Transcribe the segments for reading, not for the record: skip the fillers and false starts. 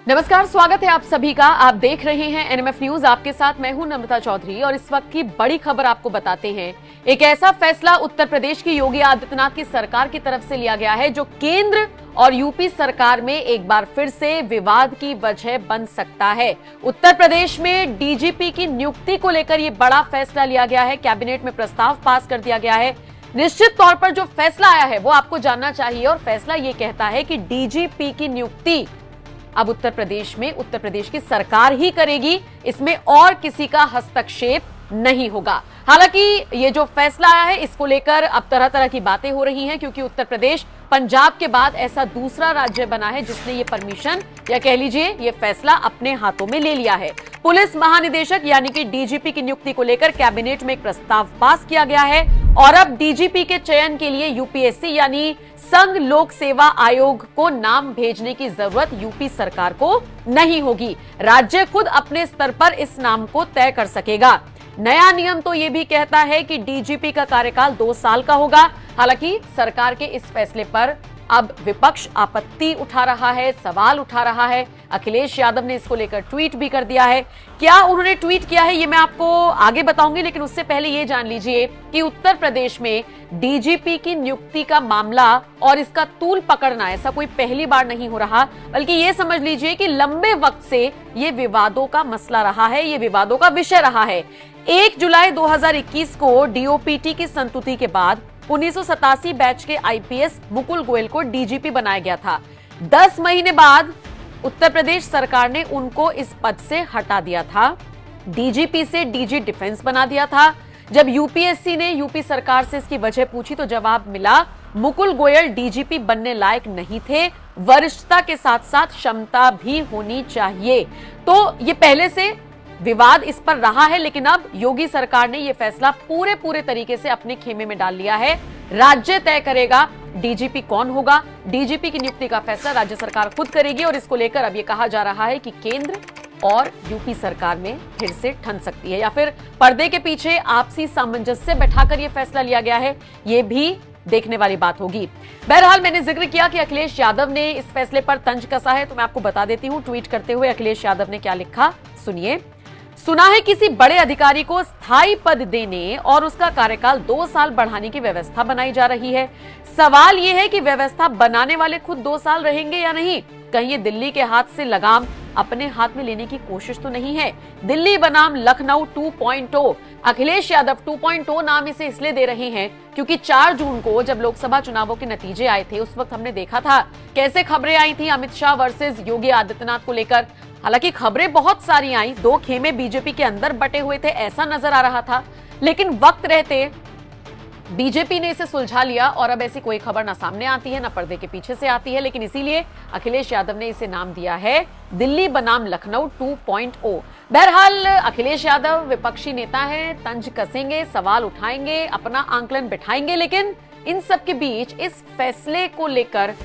नमस्कार, स्वागत है आप सभी का। आप देख रहे हैं एनएमएफ न्यूज। आपके साथ मैं हूं नम्रता चौधरी और इस वक्त की बड़ी खबर आपको बताते हैं। एक ऐसा फैसला उत्तर प्रदेश की योगी आदित्यनाथ की सरकार की तरफ से लिया गया है जो केंद्र और यूपी सरकार में एक बार फिर से विवाद की वजह बन सकता है। उत्तर प्रदेश में डीजीपी की नियुक्ति को लेकर यह बड़ा फैसला लिया गया है। कैबिनेट में प्रस्ताव पास कर दिया गया है। निश्चित तौर पर जो फैसला आया है वो आपको जानना चाहिए और फैसला ये कहता है कि डीजीपी की नियुक्ति अब उत्तर प्रदेश की सरकार ही करेगी, इसमें और किसी का हस्तक्षेप नहीं होगा। हालांकि ये जो फैसला आया है इसको लेकर अब तरह तरह की बातें हो रही हैं, क्योंकि उत्तर प्रदेश पंजाब के बाद ऐसा दूसरा राज्य बना है जिसने ये परमिशन या कह लीजिए ये फैसला अपने हाथों में ले लिया है। पुलिस महानिदेशक यानी कि डीजीपी की नियुक्ति को लेकर कैबिनेट में एक प्रस्ताव पास किया गया है और अब डीजीपी के चयन के लिए यूपीएससी यानी संघ लोक सेवा आयोग को नाम भेजने की जरूरत यूपी सरकार को नहीं होगी। राज्य खुद अपने स्तर पर इस नाम को तय कर सकेगा। नया नियम तो यह भी कहता है कि डीजीपी का कार्यकाल 2 साल का होगा। हालांकि सरकार के इस फैसले पर अब विपक्ष आपत्ति उठा रहा है, सवाल उठा रहा है। अखिलेश यादव ने इसको लेकर ट्वीट भी कर दिया है। क्या उन्होंने ट्वीट किया है ये मैं आपको आगे बताऊंगी, लेकिन उससे पहले ये जान लीजिए कि उत्तर प्रदेश में डीजीपी की नियुक्ति का मामला और इसका तूल पकड़ना ऐसा कोई पहली बार नहीं हो रहा, बल्कि ये समझ लीजिए कि लंबे वक्त से ये विवादों का मसला रहा है, ये विवादों का विषय रहा है। 1 जुलाई 2021 को डीओपीटी की संस्तुति के बाद 1987 बैच के आईपीएस मुकुल गोयल को डीजीपी बनाया गया था। 10 महीने बाद उत्तर प्रदेश सरकार ने उनको इस पद से हटा दिया था, डीजीपी से डीजी डिफेंस बना दिया था। जब यूपीएससी ने यूपी सरकार से इसकी वजह पूछी तो जवाब मिला मुकुल गोयल डीजीपी बनने लायक नहीं थे, वरिष्ठता के साथ साथ क्षमता भी होनी चाहिए। तो ये पहले से विवाद इस पर रहा है, लेकिन अब योगी सरकार ने यह फैसला पूरे तरीके से अपने खेमे में डाल लिया है। राज्य तय करेगा डीजीपी कौन होगा। डीजीपी की नियुक्ति का फैसला राज्य सरकार खुद करेगी और इसको लेकर अब यह कहा जा रहा है कि केंद्र और यूपी सरकार में फिर से ठन सकती है या फिर पर्दे के पीछे आपसी सामंजस्य बैठाकर यह फैसला लिया गया है, यह भी देखने वाली बात होगी। बहरहाल मैंने जिक्र किया कि अखिलेश यादव ने इस फैसले पर तंज कसा है, तो मैं आपको बता देती हूं ट्वीट करते हुए अखिलेश यादव ने क्या लिखा, सुनिए। सुना है किसी बड़े अधिकारी को स्थायी पद देने और उसका कार्यकाल 2 साल बढ़ाने की व्यवस्था बनाई जा रही है। सवाल यह है कि व्यवस्था बनाने वाले खुद 2 साल रहेंगे या नहीं। कहीं ये दिल्ली के हाथ से लगाम अपने हाथ में लेने की कोशिश तो नहीं है। दिल्ली बनाम लखनऊ 2.0। अखिलेश यादव 2.0 नाम इसे इसलिए दे रहे हैं क्योंकि 4 जून को जब लोकसभा चुनावों के नतीजे आए थे उस वक्त हमने देखा था कैसे खबरें आई थी अमित शाह वर्सेस योगी आदित्यनाथ को लेकर। हालांकि खबरें बहुत सारी आई, 2 खेमे बीजेपी के अंदर बटे हुए थे ऐसा नजर आ रहा था, लेकिन वक्त रहते बीजेपी ने इसे सुलझा लिया और अब ऐसी कोई खबर ना सामने आती है ना पर्दे के पीछे से आती है। लेकिन इसीलिए अखिलेश यादव ने इसे नाम दिया है दिल्ली बनाम लखनऊ 2.0। बहरहाल अखिलेश यादव विपक्षी नेता हैं, तंज कसेंगे, सवाल उठाएंगे, अपना आंकलन बिठाएंगे, लेकिन इन सब के बीच इस फैसले को लेकर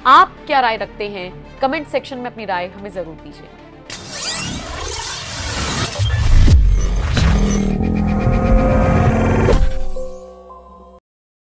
आप क्या राय रखते हैं? कमेंट सेक्शन में अपनी राय हमें जरूर दीजिए।